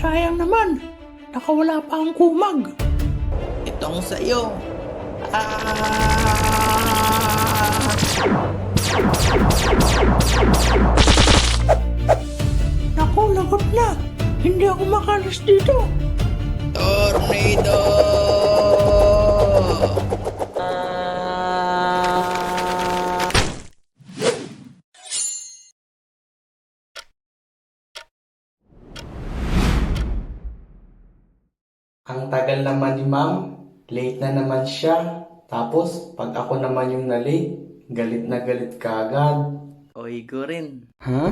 sayang naman. Nakawala pa ang kumag. Itong sa'yo. Naku, lagot na. Hindi ako makalis dito. Tornado! Ang tagal naman ni ma'am, late na naman siya. Tapos, pag ako naman yung na-late, galit na galit ka agad. Oy, Gurin. Huh?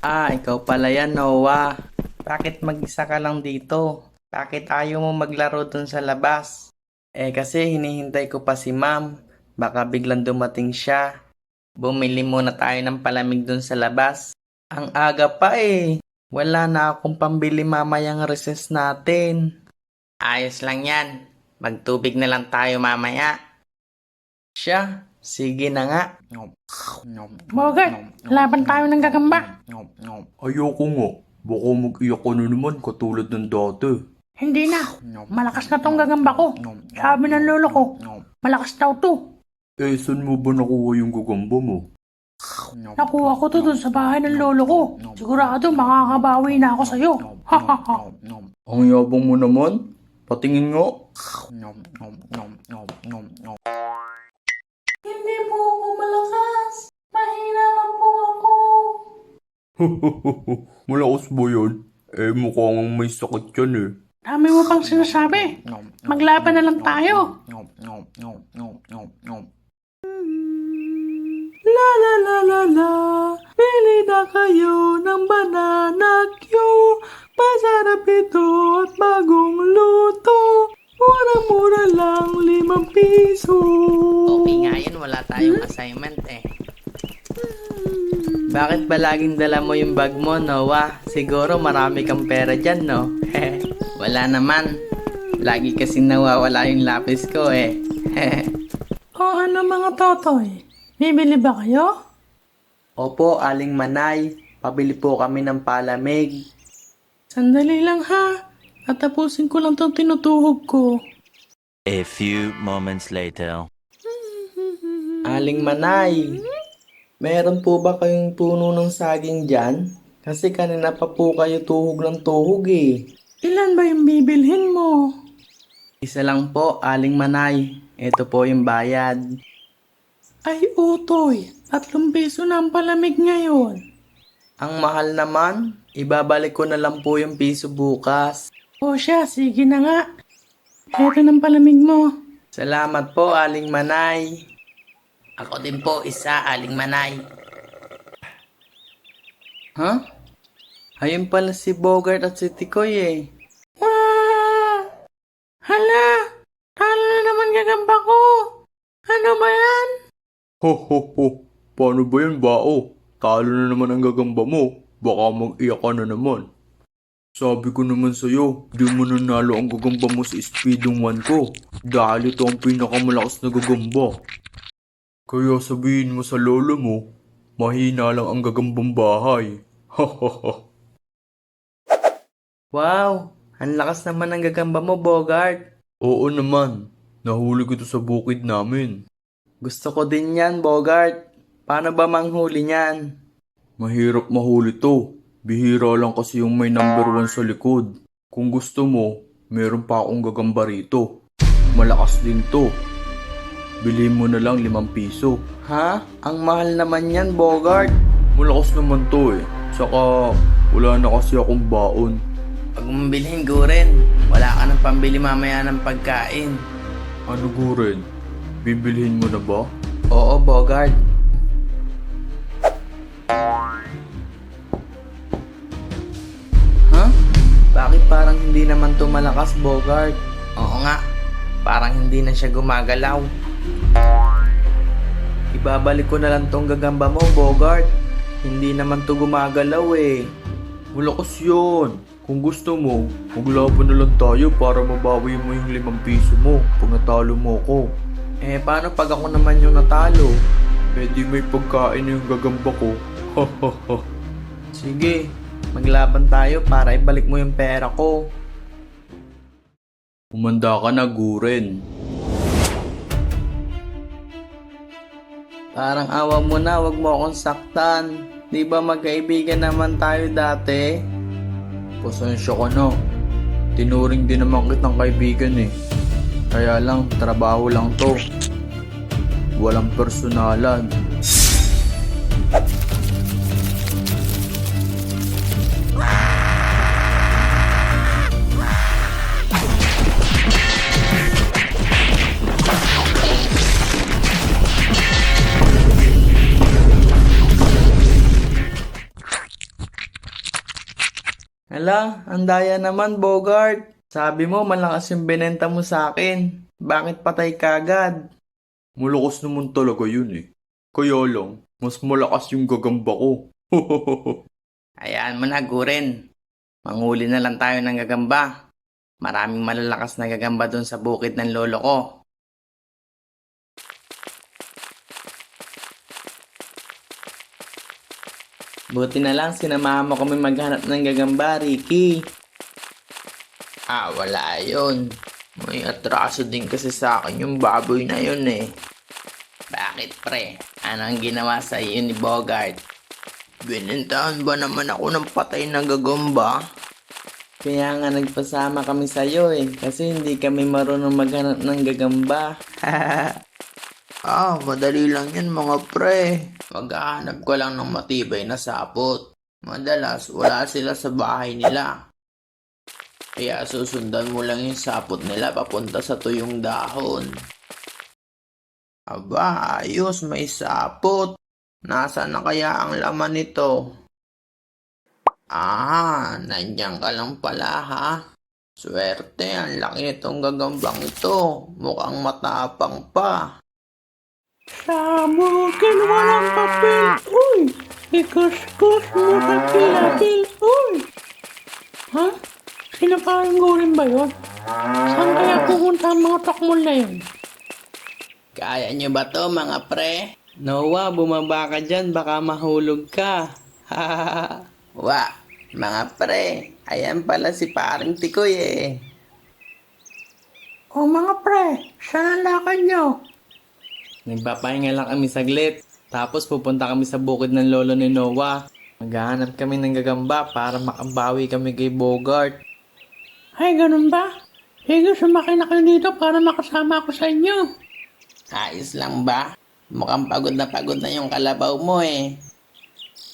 Ikaw pala yan, Noah. Bakit mag-isa ka lang dito? Bakit ayaw mo maglaro dun sa labas? Kasi hinihintay ko pa si ma'am. Baka biglang dumating siya. Bumili muna tayo ng palamig dun sa labas. Ang aga pa eh. Wala na akong pambili mamayang recess natin. Ayos lang yan. Magtubig na lang tayo mamaya. Siya, sige na nga. Bogart, laban tayo ng gagamba. Ayoko nga. Baka mag-iyak ka na naman katulad ng dati. Hindi na. Malakas na tong gagamba ko. Sabi ng lolo ko, malakas daw to. Saan mo ba nakuha yung gagamba mo? Nakuha ko to dun sa bahay ng lolo ko. Sigurado makakabawi na ako sa'yo. Ang yabang mo naman. Patingin nga. Hindi po ako malakas. Mahina lang po ako. Malakas ba yun? Mukhang may sakit yan eh. Dami mo pang sinasabi. Maglaban na lang tayo. La la la la la, pili na kayo ng banana Q. Masarap ito at bagong luto. Mura-mura lang, 5 piso. Okay nga yun, wala tayong assignment eh. Bakit ba laging dala mo yung bag mo, Noah? Siguro marami kang pera dyan, no? Wala naman. Lagi kasi nawawala yung lapis ko eh. O ano mga totoy? Bibili ba kayo? Opo, Aling Manay. Pabili po kami ng palamig. Sandali lang ha. At tapusin ko lang tong tinutuhog ko. A few moments later. Aling Manay, meron po ba kayong puno ng saging dyan? Kasi kanina pa po kayo tuhog ng tuhog eh. Ilan ba yung bibilhin mo? Isa lang po, Aling Manay. Ito po yung bayad. Ay utoy, 3 piso na ang palamig ngayon. Ang mahal naman, ibabalik ko na lang po yung piso bukas. O siya, sige na nga. Eto ng palamig mo. Salamat po, Aling Manay. Ako din po, isa, Aling Manay. Huh? Ayun pala si Bogart at si Tikoy eh. Hala, talo na naman gagamba ko. Ano ba yan? Ho ho ho. Paano ba yan bao? Talo na naman ang gagamba mo. Baka mag-iyak ka na naman. Sabi ko naman sa'yo, di mo nanalo ang gagamba mo sa speedong 1 ko. Dahil ito ang pinakamalakas na gagamba. Kaya sabihin mo sa lolo mo, mahina lang ang gagambang bahay. Ha ha ha. Wow, ang lakas naman ng gagamba mo, Bogart. Oo naman, nahuli ko ito sa bukid namin. Gusto ko din yan, Bogart. Paano ba manghuli niyan? Mahirap mahuli to. Bihira lang kasi yung may number 1 sa likod. Kung gusto mo, meron pa akong gagamba rito. Malakas din to. Bili mo na lang 5 piso. Ha? Ang mahal naman yan, Bogart. Malakas naman to eh. Saka wala na kasi akong baon. Pag mabilhin, Guren, wala ka ng pambili mamaya ng pagkain. Ano Guren? Bibilhin mo na ba? Oo, Bogart. Huh? Bakit parang hindi naman to malakas, Bogart? Oo nga, parang hindi na siya gumagalaw. Ibabalik ko na lang tong gagamba mo, Bogart. Hindi naman to gumagalaw eh. Malakas yun. Kung gusto mo, maglaban na lang tayo para mabawi mo yung 5 piso mo pag natalo mo ko. Paano pag ako naman yung natalo? Pwede may pagkain yung gagamba ko. Ha ha ha. Sige, Maglaban tayo para ibalik mo yung pera ko. Umanda ka na, Guren. Parang awa mo na, wag mo akong saktan. Di ba magkaibigan naman tayo dati? Pasensya ka na. Tinuring din naman kitang kaibigan eh. Kaya lang, trabaho lang to. Walang personalan. Hala, andaya naman, Bogart. Sabi mo, malakas yung binenta mo sa akin. Bakit patay kagad? Malakas naman talaga yun eh. Kaya lang, mas malakas yung gagamba ko. Hayaan mo na, Guren. Manghuli na lang tayo ng gagamba. Maraming malalakas na gagamba doon sa bukid ng lolo ko. Buti na lang sinamahan mo kami maghanap ng gagamba, Ricky. Wala yun. May atraso din kasi sa akin yung baboy na yun eh. Bakit pre? Ano ang ginawa sa iyo ni Bogart? Binintahan ba naman ako ng patay na gagamba? Kaya nga nagpasama kami sa iyo eh. Kasi hindi kami marunong maghanap ng gagamba. Madali lang yan mga pre. Maghahanap ko lang ng matibay na sapot. Madalas wala sila sa bahay nila. Kaya susundan mo lang yung sapot nila papunta sa tuyong dahon. Aba, ayos, may sapot. Nasaan na kaya ang laman nito? Nandiyan ka lang pala ha. Swerte, ang laki nitong gagambang ito. Mukhang matapang pa. Sa bukid walang papel, uy! Ikuskus mo sa pilapil, uy! Ha? Sinakain ko rin ba yun? Saan kaya pupunta ang mga takmol na yun? Kaya nyo ba to mga pre? Noah, bumaba ka dyan, baka mahulog ka. Mga pre, ayan pala si paring Tikoy eh. O mga pre, saan ang lakad nyo? Nagpapahinga lang kami saglit. Tapos pupunta kami sa bukid ng lolo ni Noah. Maghahanap kami ng gagamba para makabawi kami kay Bogart. Ay, ganun ba? Sige, sumakay na kayo dito para makasama ako sa inyo. Ayos lang ba? Mukhang pagod na yung kalabaw mo eh.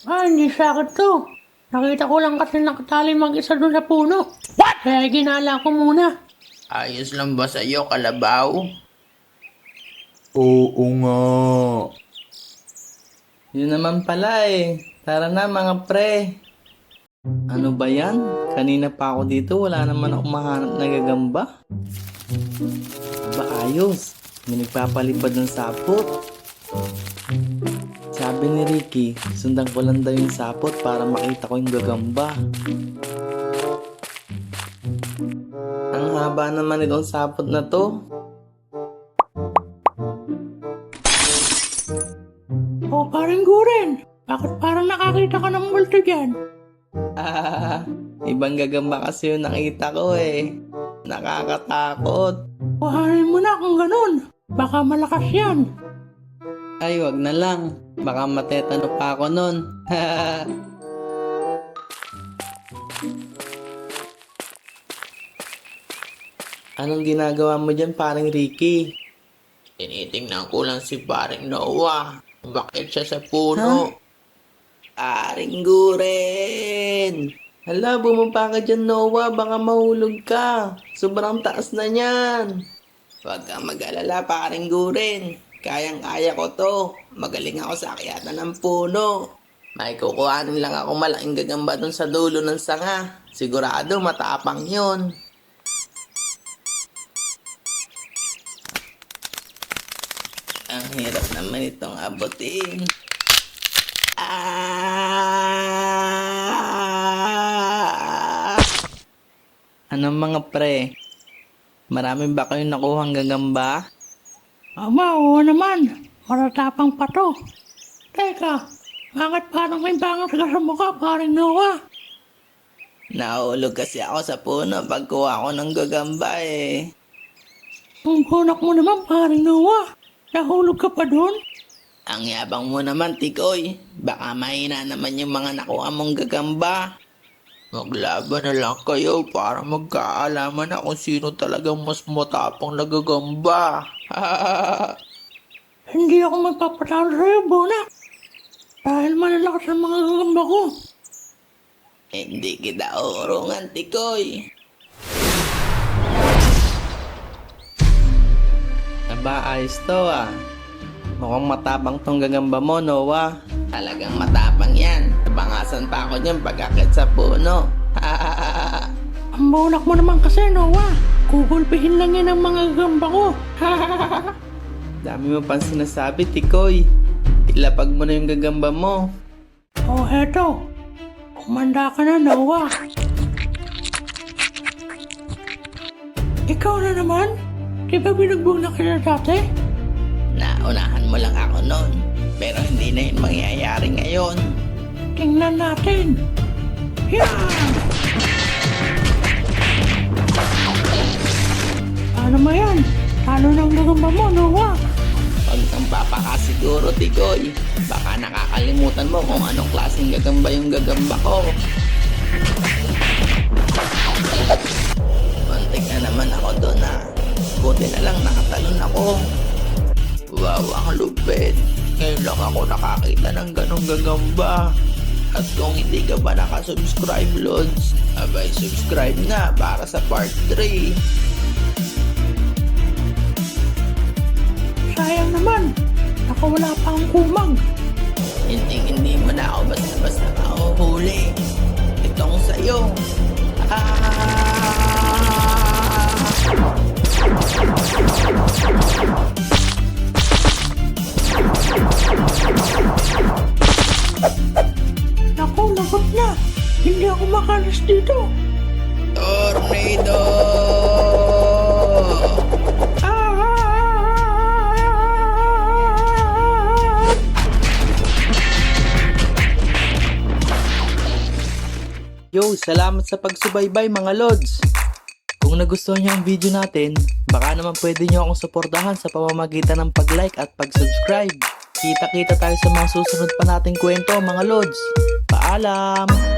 Hindi sa akin to. Nakita ko lang kasi nakatali mag-isa doon sa puno. What? Kaya ginala ko muna. Ayos lang ba sa'yo, kalabaw? Oo nga. Yun naman pala eh. Tara na mga pre. Ano ba yan? Kanina pa ako dito, wala naman ako mahanap na gagamba. Aba ayos. May nagpapalipad ng sapot. Sabi ni Ricky, sundan ko lang daw yung sapot para makita ko yung gagamba. Ang haba naman itong sapot na to. O, paring Guren. Bakit parang nakakita ka ng multo dyan? Ibang gagamba kasi yung nakita ko eh. Nakakatakot. Kuhanin mo na kung ganun. Baka malakas yan. Ay, wag na lang. Baka matetano pa ako nun. Anong ginagawa mo dyan, paring Ricky? Tinitingnan ko lang si paring Noah. Bakit siya sa puno? Paring Guren! Hala, bumaba ka dyan, Noah. Baka mahulog ka. Sobrang taas na niyan. Huwag kang mag-alala, paring Guren. Kayang-kaya ko to. Magaling ako sa akyatan ng puno. May kukuhanin lang ako malaking gagamba dun sa dulo ng sanga. Sigurado matapang yun. Ang hirap naman itong abutin. Anong mga pre? Marami ba kayong nakuhang gagamba? Aba, oo naman. Maratapang pa to. Teka, bakit parang may bangas ka sa mukha, paring Noah? Nahulog kasi ako sa puno pagkuha ko ng gagamba eh. Ang bunak mo naman, paring Noah. Nahulog ka pa doon? Ang yabang mo naman, Tikoy. Baka mahina naman yung mga nakuha mong gagamba. Maglaban na lang kayo para magkaalaman na kung sino talagang mas matapang na gagamba. Hindi ako magpapatalo sa'yo, Bonak. Dahil malalakas ang mga gagamba ko. Hindi kita uurungan, Tikoy. Aba, ayos to ah. Mukhang matapang tong gagamba mo, Noah. Talagang matapang yan. Nabangasan pa ako niyan pagkakit sa puno. Ang Bonak mo naman kasi, Noah. Kukulpihin lang yan ang mga gagamba ko. Dami mo pang sinasabi, Tikoy. Ilapag mo na yung gagamba mo. Oh, heto. Kumanda ka na, Noah. Ikaw na naman? Di ba binugbog na kita dati? Naunahan mo lang ako noon. Pero hindi na yun mangyayari ngayon. Tingnan natin. Yan! Ano mo yan? Talo ng gagamba mo, Noah. Huwag kang papakasiguro, Tikoy. Baka nakakalimutan mo kung anong klaseng gagamba yung gagamba ko. Muntik na naman ako doon ah. Buti na lang nakatalon ako. Wow, ang lupit. Ngayon lang ako nakakita ng ganong gagamba. At kung hindi ka ba nakasubscribe, Lods, abay subscribe na para sa part 3. Sayang naman. Nakawala pa ang kumag. Hindi mo na ako basta-basta mahuhuli. Itong sa'yo. Naku, lagot na. Hindi ako makalis dito. Tornado! Yo, salamat sa pagsubaybay mga Lods! Kung nagustuhan niyo ang video natin, baka naman pwede niyo akong suportahan sa pamamagitan ng pag-like at pag-subscribe. Kita-kita tayo sa mga susunod pa nating kwento mga Lods. Paalam!